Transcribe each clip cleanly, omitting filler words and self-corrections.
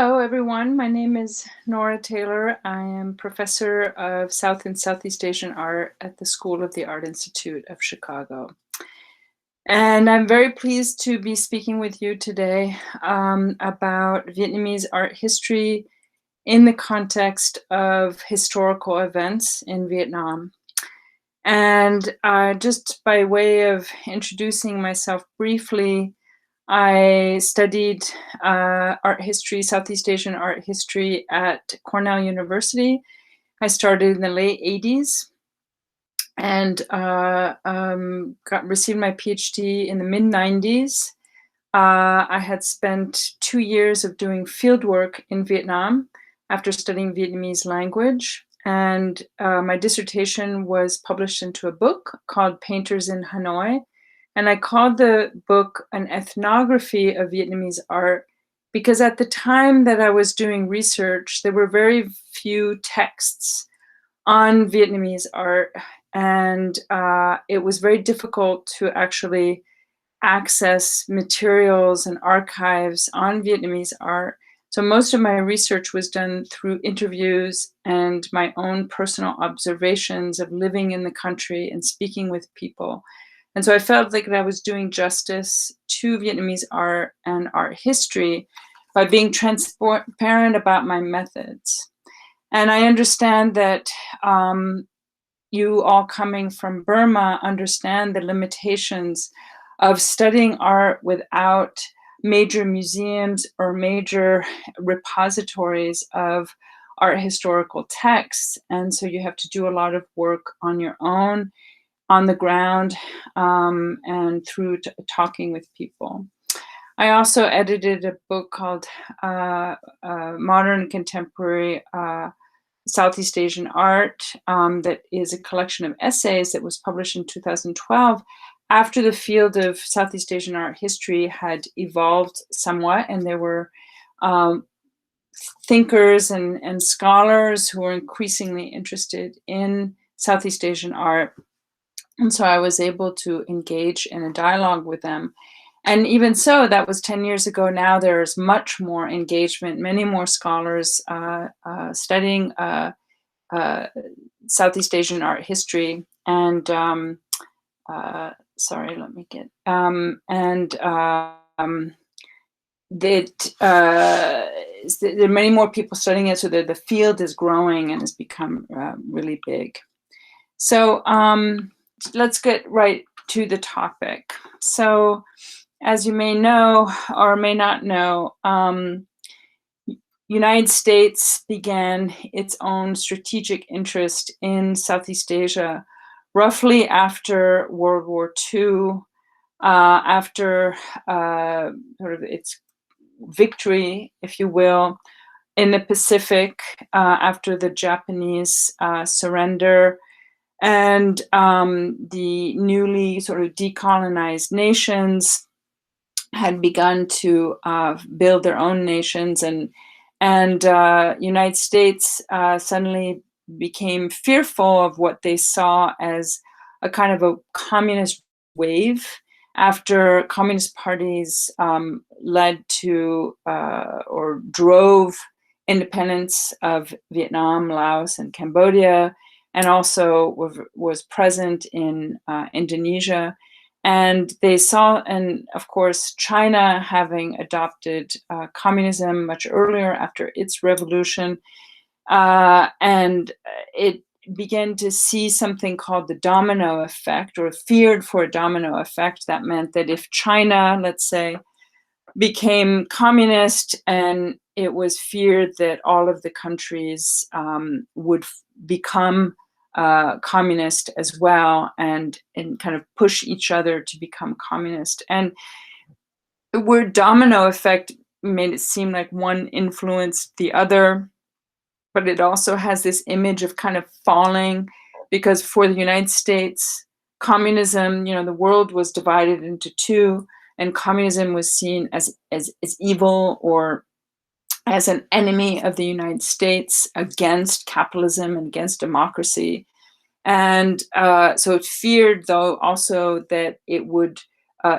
Hello, everyone. My name is Nora Taylor. I am professor of South and Southeast Asian art at the School of the Art Institute of Chicago. And I'm very pleased to be speaking with you today about Vietnamese art history in the context of historical events in Vietnam. And just by way of introducing myself briefly, I studied art history, Southeast Asian art history at Cornell University. I started in the late 80s and received my PhD in the mid 90s. I had spent 2 years of doing field work in Vietnam after studying Vietnamese language. And my dissertation was published into a book called Painters in Hanoi. And I called the book an ethnography of Vietnamese art because at the time that I was doing research, there were very few texts on Vietnamese art. And it was very difficult to actually access materials and archives on Vietnamese art. So most of my research was done through interviews and my own personal observations of living in the country and speaking with people. And so I felt like I was doing justice to Vietnamese art and art history by being transparent about my methods. And I understand that you all coming from Burma understand the limitations of studying art without major museums or major repositories of art historical texts. And so you have to do a lot of work on your own, on the ground, and through talking with people. I also edited a book called Modern Contemporary Southeast Asian Art that is a collection of essays that was published in 2012 after the field of Southeast Asian art history had evolved somewhat, and there were thinkers and scholars who were increasingly interested in Southeast Asian art. And so I was able to engage in a dialogue with them. And even so, that was 10 years ago. Now there's much more engagement, many more scholars studying Southeast Asian art history. And sorry, let me get, there are many more people studying it, so that the field is growing and has become really big. So let's get right to the topic. So as you may know or may not know, United States began its own strategic interest in Southeast Asia roughly after World War II, after sort of its victory, if you will, in the Pacific, after the Japanese surrender, and the newly sort of decolonized nations had begun to build their own nations, and United States suddenly became fearful of what they saw as a kind of a communist wave after communist parties led to or drove independence of Vietnam, Laos, and Cambodia, and also was present in Indonesia. And they saw, and of course, China having adopted communism much earlier after its revolution, and it began to see something called the domino effect, or feared for a domino effect. That meant that if China, let's say, became communist, and it was feared that all of the countries would become communist as well, and kind of push each other to become communist. And the word domino effect made it seem like one influenced the other, but it also has this image of kind of falling, because for the United States, communism, the world was divided into two, and communism was seen as evil, or as an enemy of the United States against capitalism and against democracy. And so it feared, though, also that it would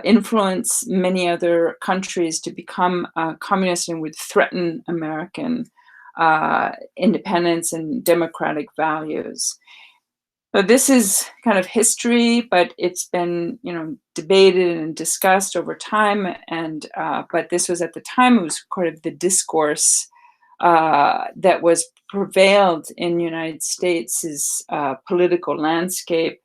influence many other countries to become communist and would threaten American independence and democratic values. So this is kind of history, but it's been, debated and discussed over time. And but this was at the time, it was part of the discourse that was prevailed in the United States' political landscape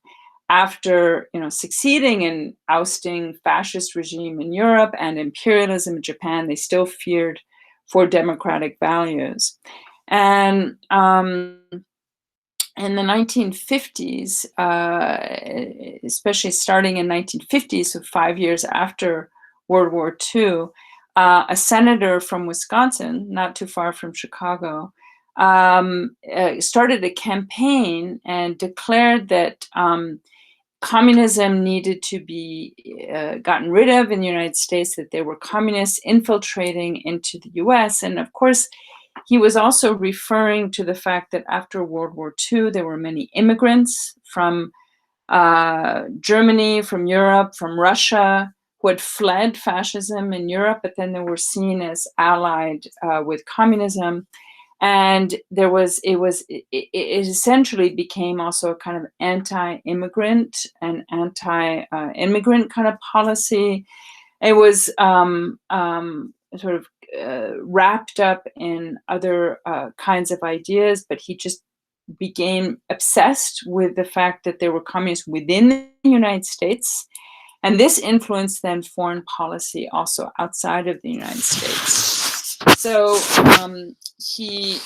after, succeeding in ousting fascist regime in Europe and imperialism in Japan. They still feared for democratic values. And in the 1950s, especially starting in 1950s, so 5 years after World War II, a senator from Wisconsin, not too far from Chicago, started a campaign and declared that communism needed to be gotten rid of in the United States, that there were communists infiltrating into the US. And of course, he was also referring to the fact that after World War II, there were many immigrants from Germany, from Europe, from Russia, who had fled fascism in Europe, but then they were seen as allied with communism. And it essentially became also a kind of anti-immigrant and anti-immigrant kind of policy. It was sort of wrapped up in other kinds of ideas, but he just became obsessed with the fact that there were communists within the United States. And this influenced then foreign policy also outside of the United States. So he,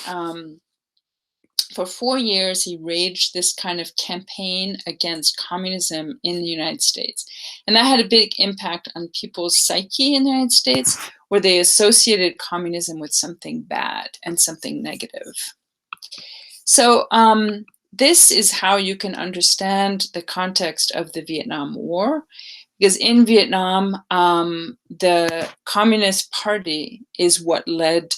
for 4 years, he raged this kind of campaign against communism in the United States. And that had a big impact on people's psyche in the United States, where they associated communism with something bad and something negative. So this is how you can understand the context of the Vietnam War. Because in Vietnam, the Communist Party is what led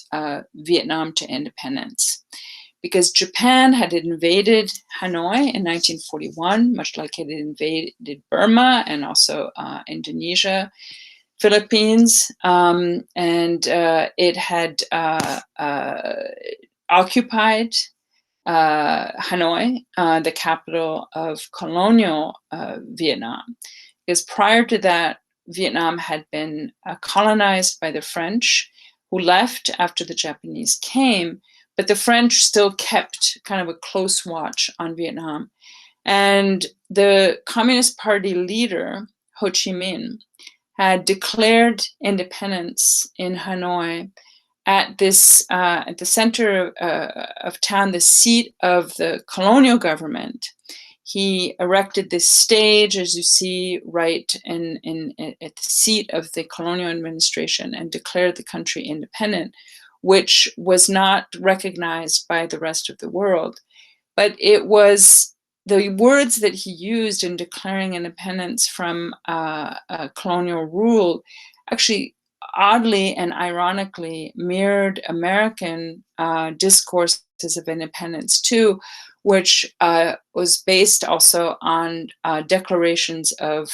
Vietnam to independence. Because Japan had invaded Hanoi in 1941, much like it had invaded Burma and also Indonesia, Philippines, and it had occupied Hanoi, the capital of colonial Vietnam. Because prior to that, Vietnam had been colonized by the French, who left after the Japanese came, but the French still kept kind of a close watch on Vietnam. And the Communist Party leader, Ho Chi Minh, had declared independence in Hanoi at this at the center of town, the seat of the colonial government. He erected this stage, as you see, right at the seat of the colonial administration, and declared the country independent, which was not recognized by the rest of the world. But it was the words that he used in declaring independence from colonial rule actually oddly and ironically mirrored American discourses of independence too, which was based also on declarations of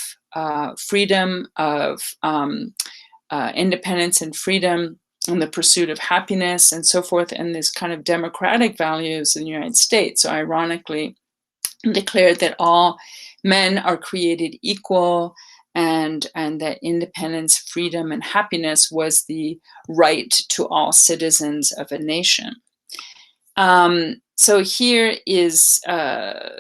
freedom, of independence and freedom, and the pursuit of happiness and so forth, and this kind of democratic values in the United States. So ironically, declared that all men are created equal, and that independence, freedom, and happiness was the right to all citizens of a nation. So here is a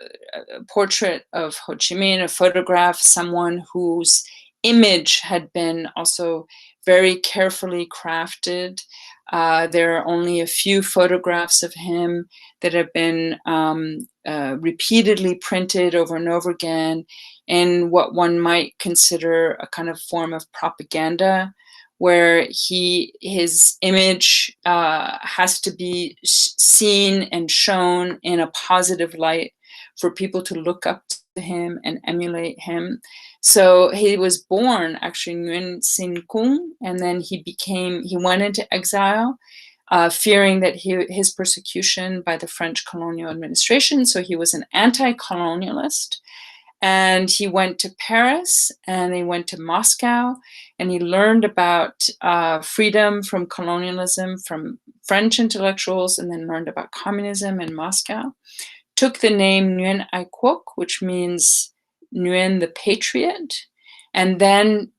portrait of Ho Chi Minh, a photograph, someone whose image had been also very carefully crafted. There are only a few photographs of him that have been repeatedly printed over and over again in what one might consider a kind of form of propaganda, where his image has to be seen and shown in a positive light for people to look up to him and emulate him. So he was born actually in Nguyen Sinh Cung, and then he went into exile, fearing that his persecution by the French colonial administration. So he was an anti-colonialist. And he went to Paris and he went to Moscow and he learned about freedom from colonialism from French intellectuals and then learned about communism in Moscow. Took the name Nguyen Ai Quoc, which means Nguyen the Patriot, and then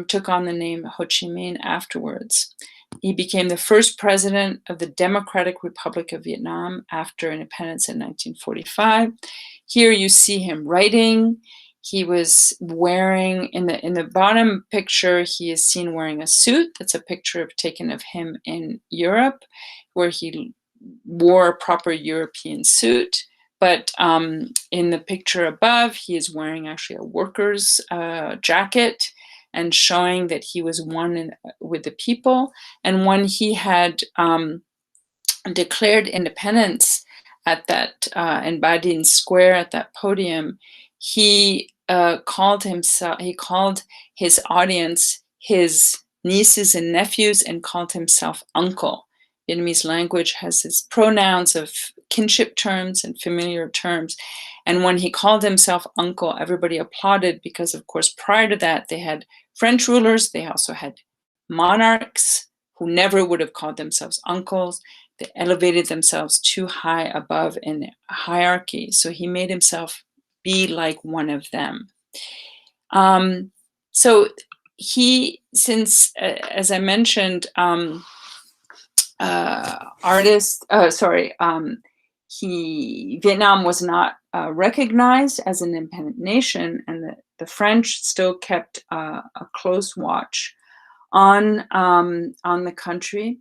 took on the name Ho Chi Minh afterwards. He became the first president of the Democratic Republic of Vietnam after independence in 1945. Here you see him writing. He was wearing, in the bottom picture, he is seen wearing a suit. That's a picture taken of him in Europe, where he wore a proper European suit. But in the picture above, he is wearing actually a worker's jacket and showing that he was one with the people. And when he had declared independence at that in Ba Dinh Square at that podium, he called his audience his nieces and nephews and called himself uncle. Vietnamese language has its pronouns of kinship terms and familiar terms. And when he called himself uncle, everybody applauded because, of course, prior to that, they had French rulers. They also had monarchs who never would have called themselves uncles. They elevated themselves too high above in the hierarchy. So he made himself be like one of them. So he, since, as I mentioned, Vietnam was not recognized as an independent nation, and the French still kept a close watch on the country.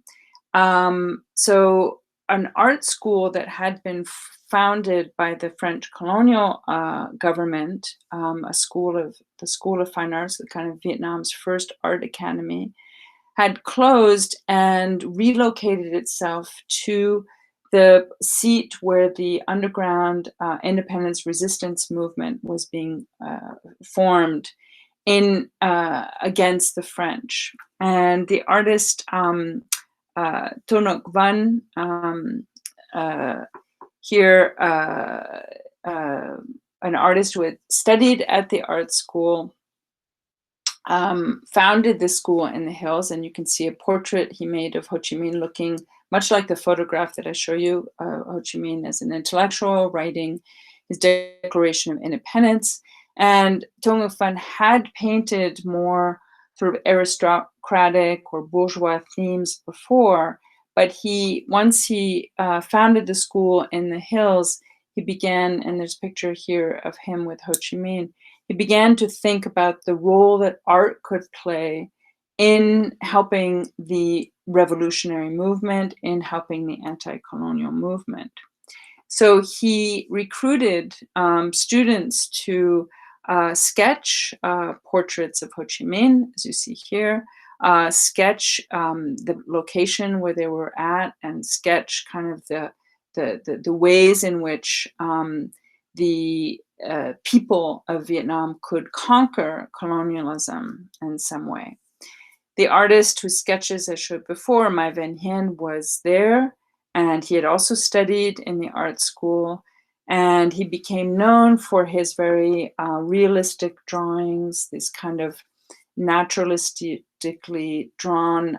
So an art school that had been founded by the French colonial government, the School of Fine Arts, the kind of Vietnam's first art academy, had closed and relocated itself to the seat where the underground independence resistance movement was being formed in against the French. And the artist Ton Ngoc Văn, here an artist who had studied at the art school, founded the school in the hills, and you can see a portrait he made of Ho Chi Minh looking much like the photograph that I show you, Ho Chi Minh as an intellectual writing his Declaration of Independence. And Ton Ngoc Văn had painted more sort of aristocratic or bourgeois themes before, but once he founded the school in the hills, he began, and there's a picture here of him with Ho Chi Minh, he began to think about the role that art could play in helping the revolutionary movement, in helping the anti-colonial movement. So he recruited students to sketch portraits of Ho Chi Minh, as you see here, sketch the location where they were at, and sketch kind of the ways in which the people of Vietnam could conquer colonialism in some way. The artist whose sketches I showed before, Mai Ven Hien, was there, and he had also studied in the art school, and he became known for his very realistic drawings, these kind of naturalistically drawn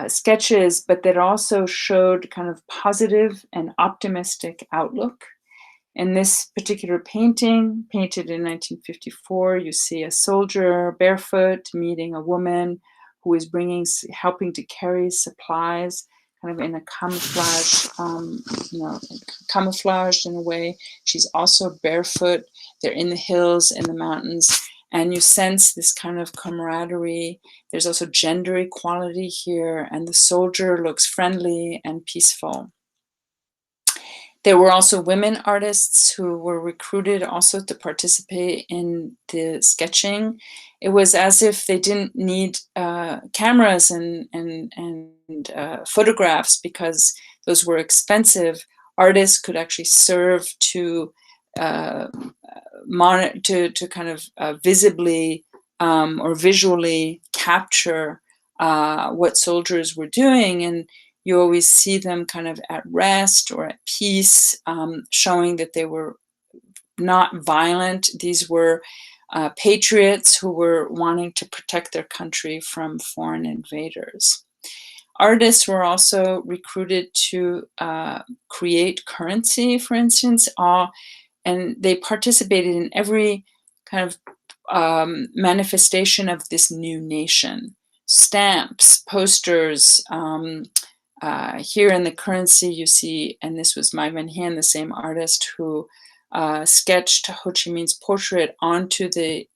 sketches, but that also showed kind of positive and optimistic outlook. In this particular painting, painted in 1954, you see a soldier barefoot meeting a woman who is helping to carry supplies, kind of in a camouflage, camouflaged in a way. She's also barefoot. They're in the hills, in the mountains, and you sense this kind of camaraderie. There's also gender equality here, and the soldier looks friendly and peaceful. There were also women artists who were recruited also to participate in the sketching. It was as if they didn't need cameras and photographs because those were expensive. Artists could actually serve to kind of visibly or visually capture what soldiers were doing, and you always see them kind of at rest or at peace, showing that they were not violent. These were patriots who were wanting to protect their country from foreign invaders. Artists were also recruited to create currency, for instance, and they participated in every kind of manifestation of this new nation. Stamps, posters. Here in the currency, you see, and this was Mai Van Hien, the same artist who sketched Ho Chi Minh's portrait onto the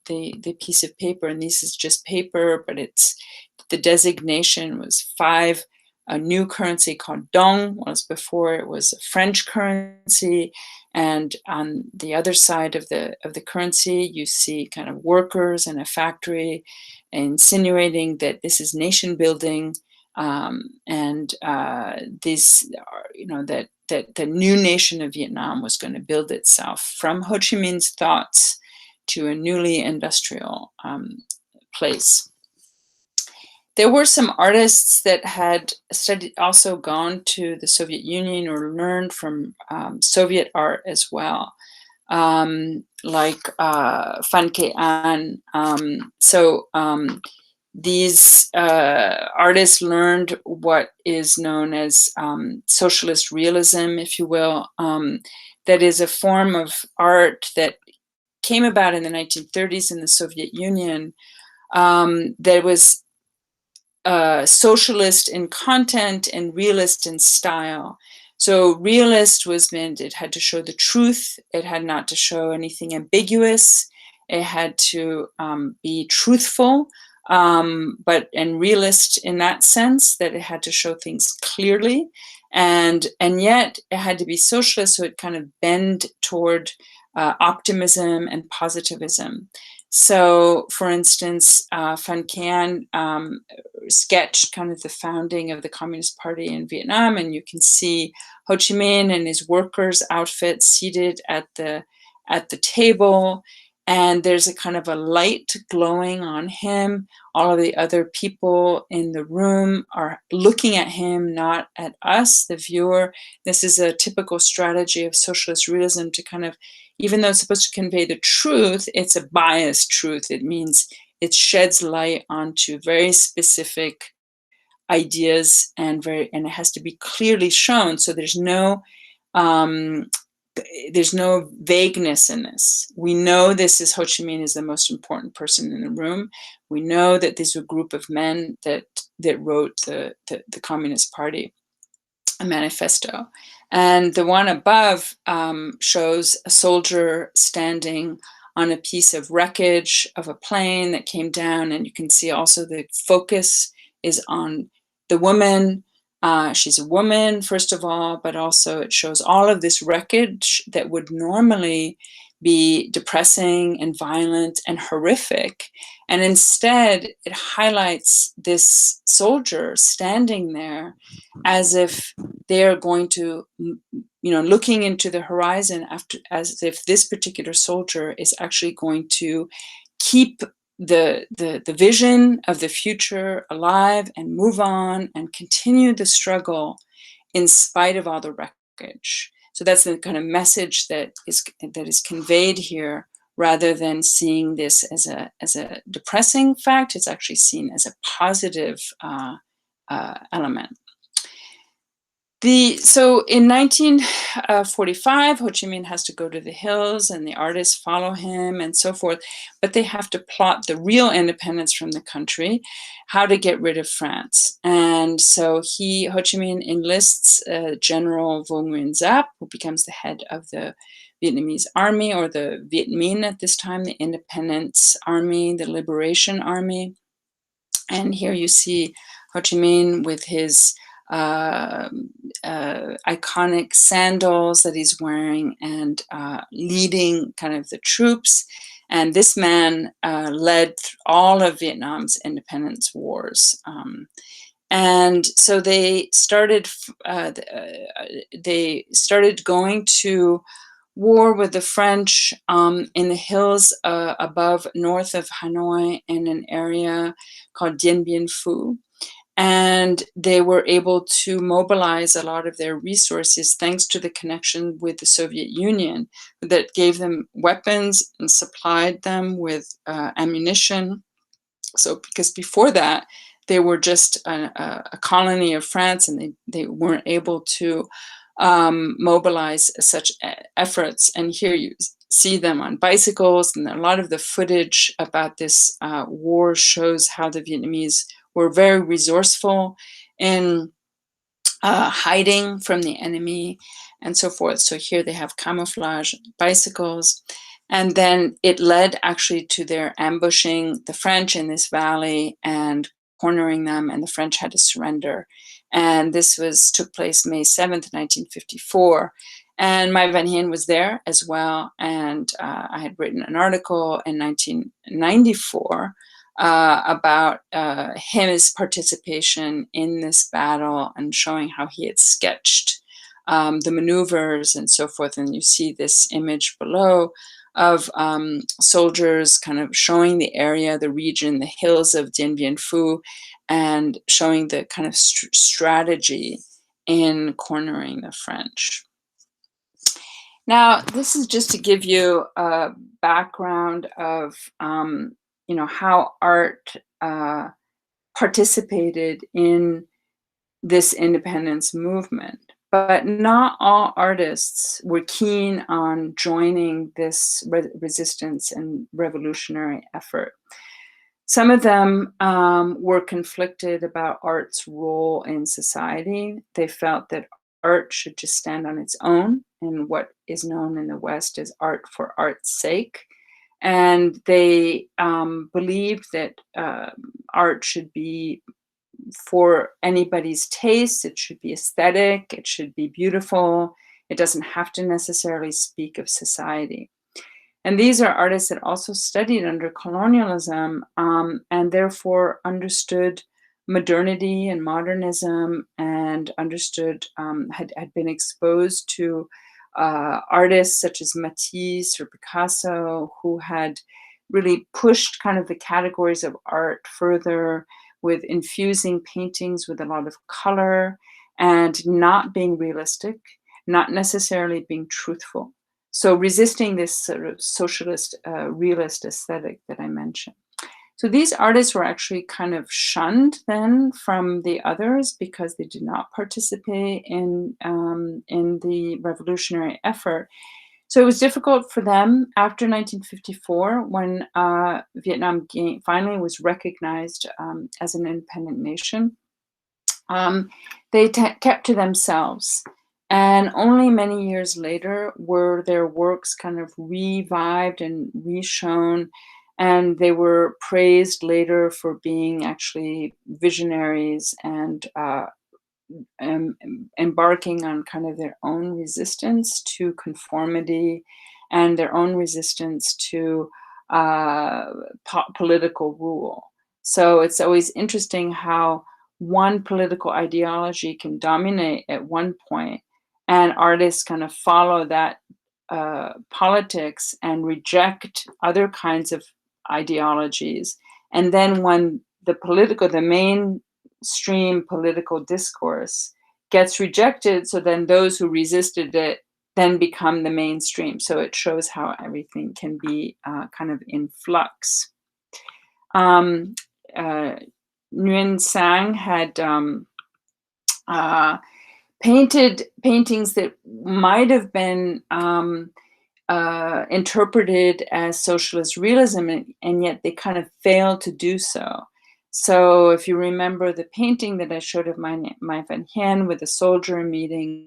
piece of paper. And this is just paper, but the designation was 5, a new currency called dong, whereas before it was a French currency. And on the other side of the currency, you see kind of workers in a factory, insinuating that this is nation building, and these are, that the new nation of Vietnam was going to build itself from Ho Chi Minh's thoughts to a newly industrial place. There were some artists that had also gone to the Soviet Union or learned from Soviet art as well, like Phan Ke An. These artists learned what is known as socialist realism, if you will. That is a form of art that came about in the 1930s in the Soviet Union, that was socialist in content and realist in style. So realist meant it had to show the truth. It had not to show anything ambiguous. It had to be truthful, and realist in that sense, that it had to show things clearly, and yet it had to be socialist, so it kind of bend toward optimism and positivism. So, for instance, Phan Ke An sketched kind of the founding of the Communist Party in Vietnam, and you can see Ho Chi Minh in his workers' outfit seated at the table, and there's a kind of a light glowing on him. All of the other people in the room are looking at him, not at us, the viewer. This is a typical strategy of socialist realism to kind of, even though it's supposed to convey the truth, it's a biased truth. It means it sheds light onto very specific ideas, and it has to be clearly shown. So there's no vagueness in this. We know this is Ho Chi Minh is the most important person in the room. We know that these were a group of men that wrote the Communist Party, a manifesto. And the one above shows a soldier standing on a piece of wreckage of a plane that came down, and you can see also the focus is on the woman. She's a woman, first of all, but also it shows all of this wreckage that would normally be depressing and violent and horrific. And instead, it highlights this soldier standing there as if they're going to, looking into the horizon, as if this particular soldier is actually going to keep the vision of the future alive and move on and continue the struggle in spite of all the wreckage. So that's the kind of message that is conveyed here, rather than seeing this as a depressing fact. It's actually seen as a positive element. So in 1945, Ho Chi Minh has to go to the hills, and the artists follow him and so forth, but they have to plot the real independence from the country, how to get rid of France. And so Ho Chi Minh enlists General Vo Nguyen Giap, who becomes the head of the Vietnamese army, or the Viet Minh at this time, the Independence Army, the Liberation Army. And here you see Ho Chi Minh with his iconic sandals that he's wearing, and leading kind of the troops. And this man led all of Vietnam's independence wars. And so they started going to war with the French in the hills north of Hanoi, in an area called Dien Bien Phu. And they were able to mobilize a lot of their resources thanks to the connection with the Soviet Union that gave them weapons and supplied them with ammunition. So, because before that, they were just a colony of France, and they weren't able to mobilize such efforts. And here you see them on bicycles, and a lot of the footage about this war shows how the Vietnamese were very resourceful in hiding from the enemy and so forth. So here they have camouflage bicycles. And then it led actually to their ambushing the French in this valley and cornering them, and the French had to surrender. And this took place May 7th, 1954. And Mai Van Hien was there as well. And I had written an article in 1994 about his participation in this battle and showing how he had sketched the maneuvers and so forth. And you see this image below of soldiers kind of showing the area, the region, the hills of Dien Bien Phu, and showing the kind of strategy in cornering the French. Now, this is just to give you a background of how art participated in this independence movement. But not all artists were keen on joining this resistance and revolutionary effort. Some of them were conflicted about art's role in society. They felt that art should just stand on its own in what is known in the West as art for art's sake. And they believed that art should be for anybody's taste. It should be aesthetic. It should be beautiful. It doesn't have to necessarily speak of society. And these are artists that also studied under colonialism and therefore understood modernity and modernism, and understood, had been exposed to artists such as Matisse or Picasso, who had really pushed kind of the categories of art further, with infusing paintings with a lot of color and not being realistic, not necessarily being truthful. So resisting this sort of socialist, realist aesthetic that I mentioned. So these artists were actually kind of shunned then from the others because they did not participate in the revolutionary effort. So it was difficult for them after 1954, when Vietnam finally was recognized as an independent nation. They kept to themselves. And only many years later were their works kind of revived and reshown, and they were praised later for being actually visionaries and embarking on kind of their own resistance to conformity and their own resistance to political rule. So it's always interesting how one political ideology can dominate at one point, and artists kind of follow that politics and reject other kinds of ideologies. And then when the mainstream political discourse gets rejected, so then those who resisted it then become the mainstream. So it shows how everything can be kind of in flux. Nguyen Sang had painted paintings that might have been interpreted as socialist realism, and yet they kind of failed to do so. So if you remember the painting that I showed of Mai Van Hien with a soldier meeting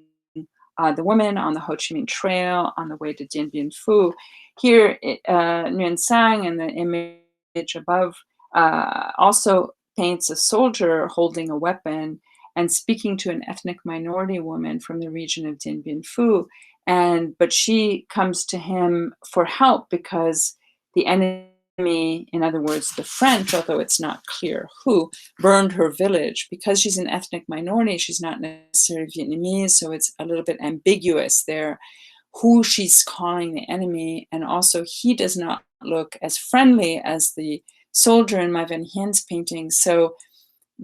the woman on the Ho Chi Minh Trail on the way to Dien Bien Phu, here Nguyen Sang in the image above also paints a soldier holding a weapon and speaking to an ethnic minority woman from the region of Dien Bien Phu. But she comes to him for help because the enemy, in other words, the French, although it's not clear who, burned her village. Because she's an ethnic minority, she's not necessarily Vietnamese, so it's a little bit ambiguous there who she's calling the enemy. And also, he does not look as friendly as the soldier in Mai Van Hien's painting. So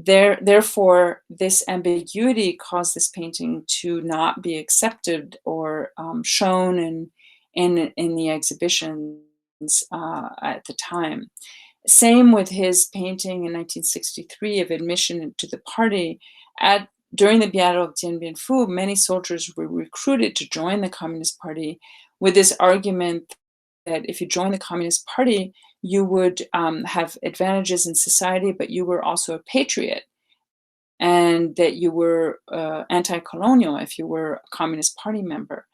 Therefore, this ambiguity caused this painting to not be accepted or shown in the exhibitions at the time. Same with his painting in 1963 of admission into the party. During the Battle of Dien Bien Phu, many soldiers were recruited to join the Communist Party with this argument that if you join the Communist Party, you would have advantages in society, but you were also a patriot, and that you were anti-colonial if you were a Communist Party member.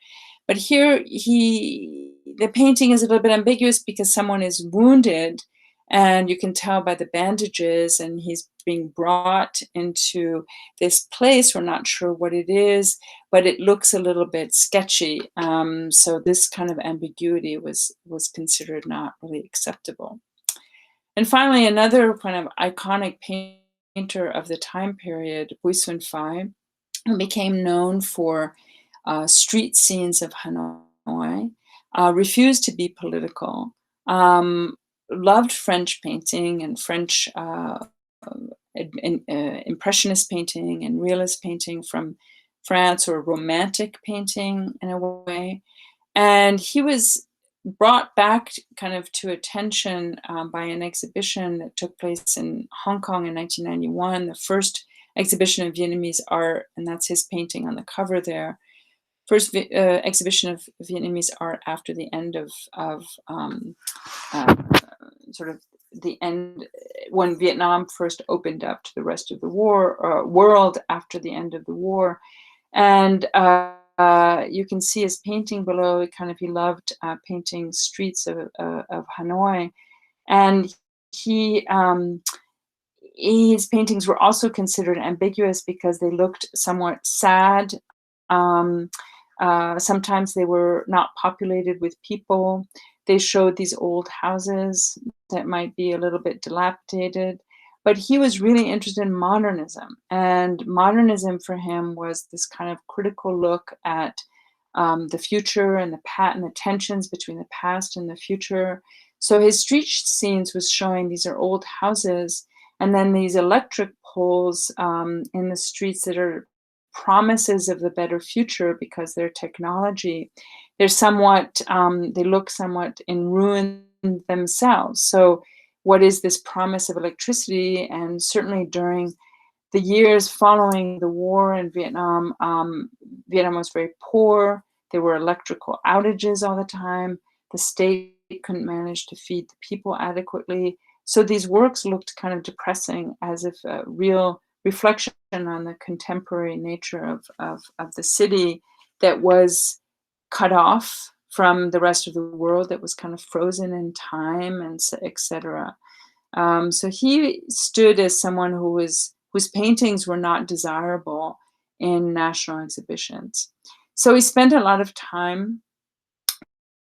But here, the painting is a little bit ambiguous because someone is wounded, and you can tell by the bandages, and he's being brought into this place. We're not sure what it is, but it looks a little bit sketchy. So this kind of ambiguity was considered not really acceptable. And finally, another kind of iconic painter of the time period, Bui Sun Phai, who became known for street scenes of Hanoi, refused to be political, loved French painting and French impressionist painting and realist painting from France, or romantic painting in a way. And he was brought back kind of to attention by an exhibition that took place in Hong Kong in 1991, the first exhibition of Vietnamese art, and that's his painting on the cover there. First exhibition of Vietnamese art after the end of sort of the end, when Vietnam first opened up to the rest of the world after the end of the war. And you can see his painting below. He loved painting streets of Hanoi, and his paintings were also considered ambiguous because they looked somewhat sad. Sometimes they were not populated with people. They showed these old houses that might be a little bit dilapidated. But he was really interested in modernism. And modernism for him was this kind of critical look at the future and the tensions between the past and the future. So his street scenes was showing these are old houses, and then these electric poles in the streets that are promises of the better future because their technology, they look somewhat in ruin themselves. So what is this promise of electricity? And certainly during the years following the war in Vietnam, Vietnam was very poor. There were electrical outages all the time. The state couldn't manage to feed the people adequately. So these works looked kind of depressing, as if a real reflection on the contemporary nature of the city that was cut off from the rest of the world, that was kind of frozen in time, and etc. So he stood as someone whose paintings were not desirable in national exhibitions. So he spent a lot of time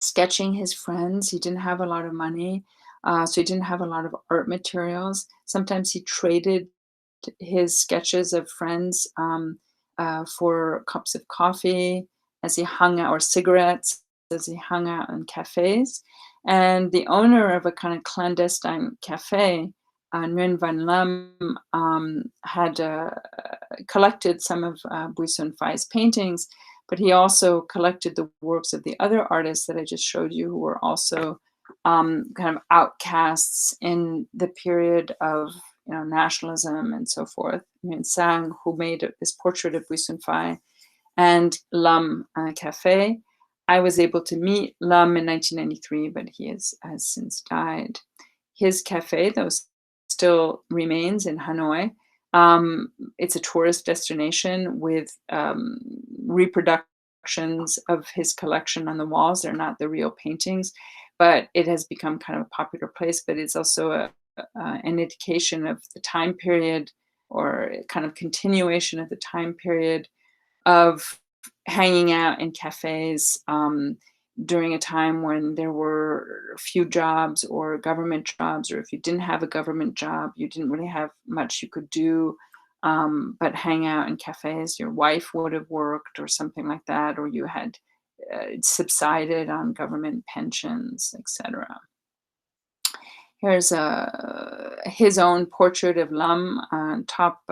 sketching his friends. He didn't have a lot of money, so he didn't have a lot of art materials. Sometimes he traded his sketches of friends for cups of coffee as he hung out, or cigarettes as he hung out in cafes. And the owner of a kind of clandestine cafe, Nguyen Van Lam, had collected some of Bui Sun Phai's paintings, but he also collected the works of the other artists that I just showed you, who were also kind of outcasts in the period of nationalism and so forth. Nguyen Sang, who made this portrait of Bui Sun Phai, and Lam Cafe. I was able to meet Lam in 1993, but he has since died. His cafe, though, still remains in Hanoi. It's a tourist destination with reproductions of his collection on the walls. They're not the real paintings, but it has become kind of a popular place. But it's also an indication of the time period, or kind of continuation of the time period of hanging out in cafes during a time when there were few jobs or government jobs, or if you didn't have a government job, you didn't really have much you could do but hang out in cafes. Your wife would have worked or something like that, or you had subsided on government pensions, etc. Here's his own portrait of Lam on top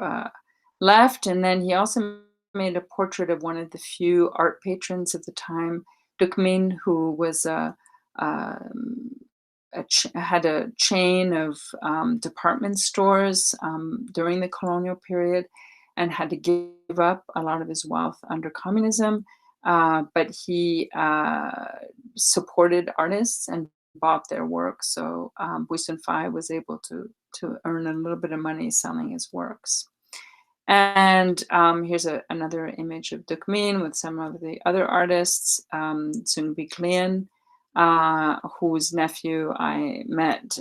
left, and then he also made a portrait of one of the few art patrons of the time, Duc Minh, who was um, had a chain of department stores during the colonial period and had to give up a lot of his wealth under communism. But he supported artists and bought their work. So Bui Sun Phai was able to earn a little bit of money selling his works. And here's another image of Duc Minh with some of the other artists, Sun Bik Lien, whose nephew I met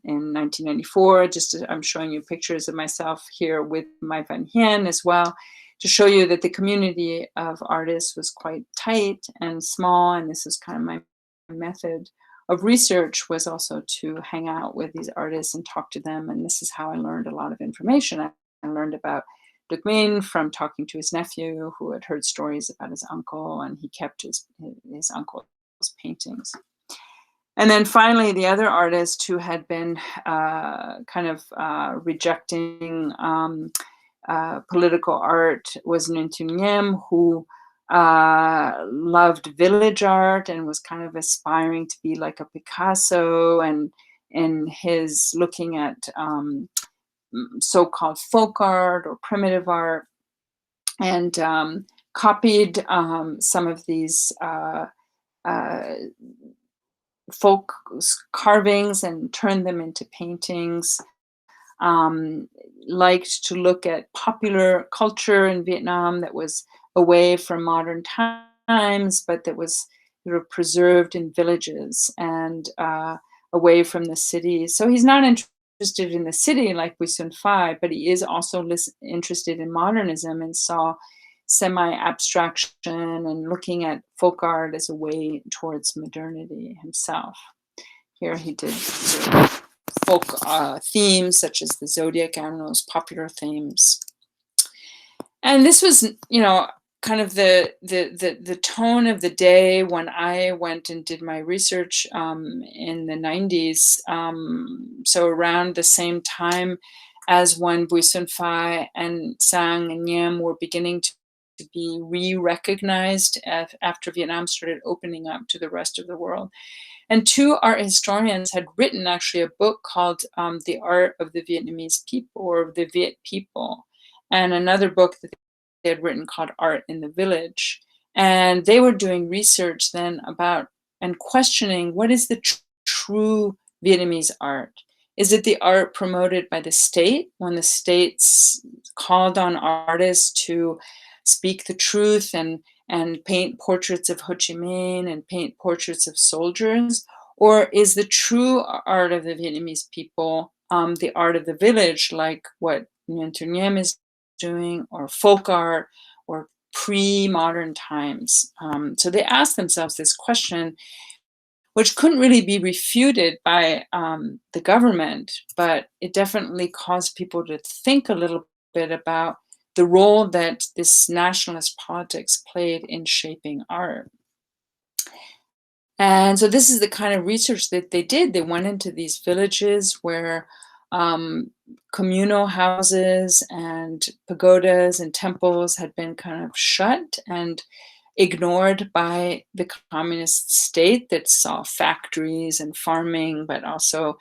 in 1994. I'm showing you pictures of myself here with Mai Van Hien as well, to show you that the community of artists was quite tight and small, and this is kind of my method of research, was also to hang out with these artists and talk to them, and this is how I learned a lot of information. I learned about Duc Minh from talking to his nephew, who had heard stories about his uncle, and he kept his uncle's paintings. And then finally, the other artist who had been kind of rejecting political art was Nguyen Thu Nghiem, who loved village art and was kind of aspiring to be like a Picasso, and in his looking at so-called folk art or primitive art, and copied some of these folk carvings and turned them into paintings. Liked to look at popular culture in Vietnam that was away from modern times, but that was preserved in villages and away from the city. So he's not interested in the city like Bui Sun Phai, but he is also interested in modernism and saw semi-abstraction and looking at folk art as a way towards modernity himself. Here he did folk themes such as the zodiac animals, popular themes. And this was, kind of the tone of the day when I went and did my research in the 90s. So around the same time as when Bui Sun Phai and Sang and Nghiem were beginning to be re-recognized after Vietnam started opening up to the rest of the world. And two art historians had written actually a book called The Art of the Vietnamese People, or The Viet People, and another book that they had written called Art in the Village. And they were doing research then about and questioning what is the true Vietnamese art. Is it the art promoted by the state when the states called on artists to speak the truth and paint portraits of Ho Chi Minh and paint portraits of soldiers? Or is the true art of the Vietnamese people the art of the village, like what Nguyen Thu Nghiem is doing, or folk art, or pre-modern times? So they asked themselves this question, which couldn't really be refuted by the government, but it definitely caused people to think a little bit about the role that this nationalist politics played in shaping art. And so this is the kind of research that they did. They went into these villages where communal houses and pagodas and temples had been kind of shut and ignored by the communist state that saw factories and farming, but also,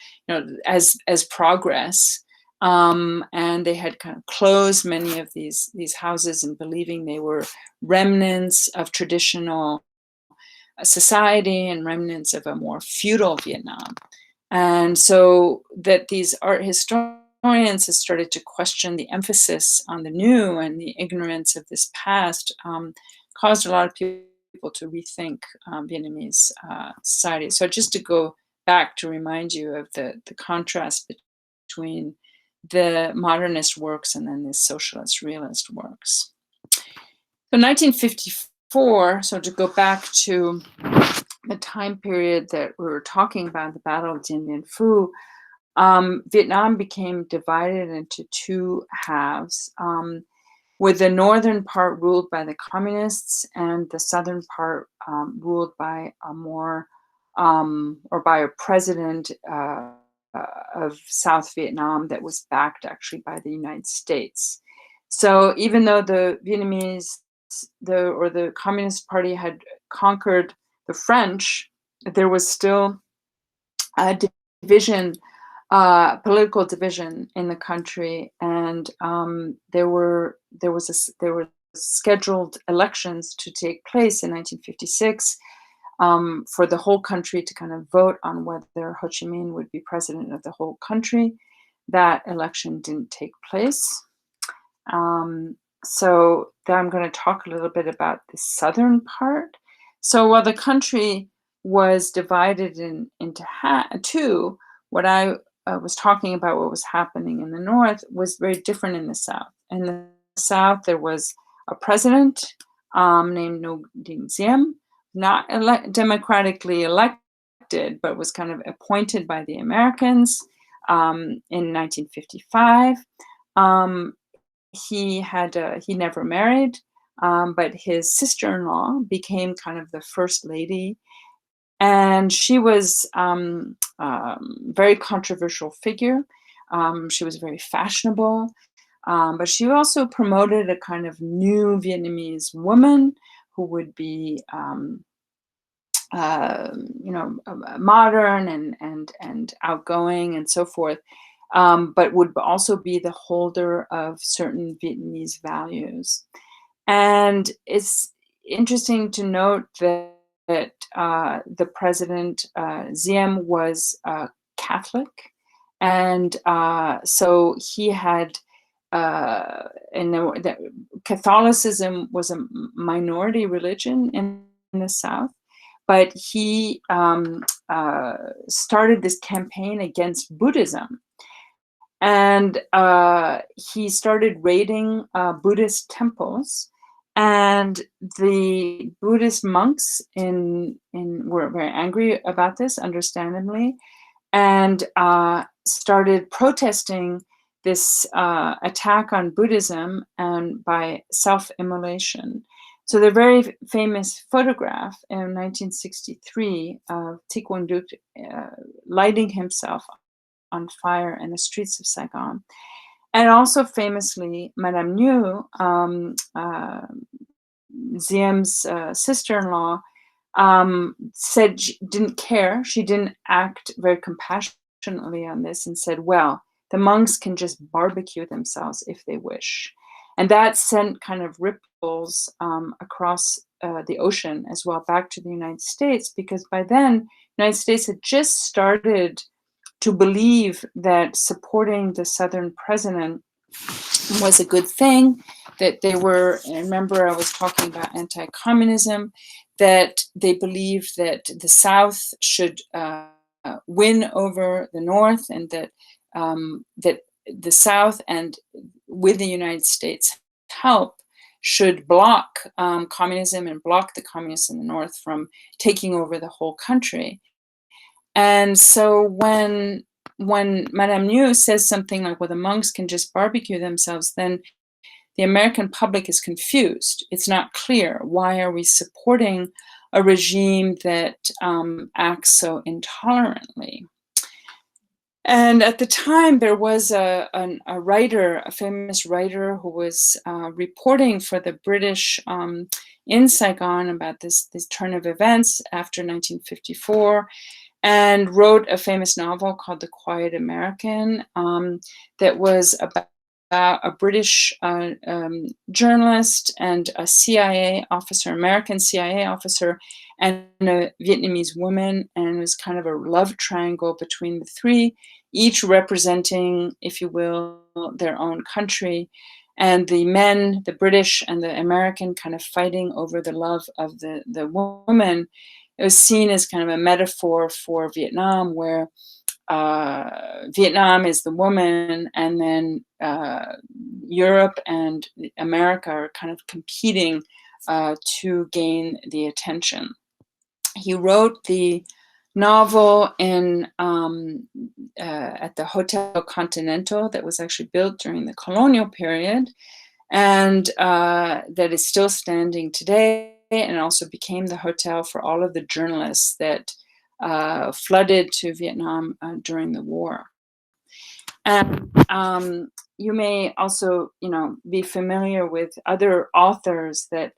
as progress. And they had kind of closed many of these houses and believing they were remnants of traditional society and remnants of a more feudal Vietnam. And so that these art historians have started to question the emphasis on the new, and the ignorance of this past caused a lot of people to rethink Vietnamese society. So just to go back to remind you of the contrast between the modernist works and then the socialist realist works. So 1954, so to go back to the time period that we were talking about, the Battle of Dien Bien Phu, Vietnam became divided into two halves, with the northern part ruled by the communists and the southern part ruled by a more, or by a president of South Vietnam that was backed actually by the United States. So even though the Vietnamese, the Communist Party had conquered the French, there was still a division, political division in the country, and there were scheduled elections to take place in 1956 for the whole country to kind of vote on whether Ho Chi Minh would be president of the whole country. That election didn't take place. So then I'm going to talk a little bit about the southern part. So while the country was divided into two, what I was talking about, what was happening in the north, was very different in the south. In the south, there was a president named Ngo Dinh Diem, not democratically elected, but was kind of appointed by the Americans in 1955. He never married, but his sister-in-law became kind of the first lady, and she was very controversial figure. She was very fashionable, but she also promoted a kind of new Vietnamese woman who would be, modern and outgoing and so forth. But would also be the holder of certain Vietnamese values. And it's interesting to note that the president, Diem, was Catholic. And so he had, Catholicism was a minority religion in the South, but he started this campaign against Buddhism. And he started raiding Buddhist temples, and the Buddhist monks were very angry about this, understandably, and started protesting this attack on Buddhism and by self-immolation. So the very famous photograph in 1963 of Thich Quang Duc lighting himself on fire in the streets of Saigon. And also famously, Madame Nhu, Diem's sister-in-law, said she didn't care. She didn't act very compassionately on this and said, well, the monks can just barbecue themselves if they wish. And that sent kind of ripples across the ocean as well back to the United States, because by then, the United States had just started to believe that supporting the Southern president was a good thing, that they were, remember I was talking about anti-communism, that they believed that the South should win over the North, and that the South, and with the United States' help, should block communism and block the communists in the North from taking over the whole country. And so when Madame Nhu says something like, well, the monks can just barbecue themselves, then the American public is confused. It's not clear. Why are we supporting a regime that acts so intolerantly? And at the time, there was a writer, a famous writer, who was reporting for the British in Saigon about this turn of events after 1954, and wrote a famous novel called The Quiet American that was about a British journalist and a CIA officer, American CIA officer, and a Vietnamese woman, and it was kind of a love triangle between the three, each representing, if you will, their own country, and the men, the British and the American, kind of fighting over the love of the woman. It was seen as kind of a metaphor for Vietnam, where Vietnam is the woman, and then Europe and America are kind of competing to gain the attention. He wrote the novel at the Hotel Continental that was actually built during the colonial period, and that is still standing today, and also became the hotel for all of the journalists that flooded to Vietnam during the war. And you may also, be familiar with other authors that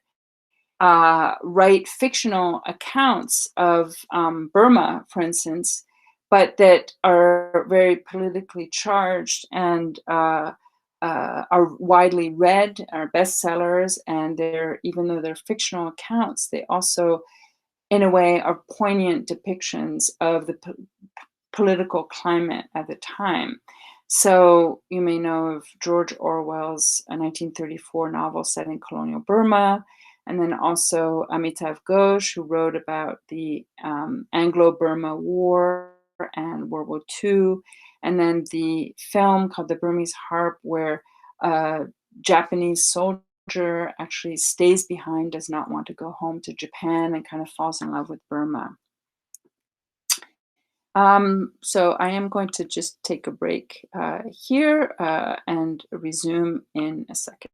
write fictional accounts of Burma, for instance, but that are very politically charged and are widely read, are bestsellers, and they're, even though they're fictional accounts, they also, in a way, are poignant depictions of the political climate at the time. So you may know of George Orwell's 1934 novel set in colonial Burma, and then also Amitav Ghosh, who wrote about the Anglo-Burma War and World War II, and then the film called The Burmese Harp, where a Japanese soldier actually stays behind, does not want to go home to Japan, and kind of falls in love with Burma. So I am going to just take a break here and resume in a second.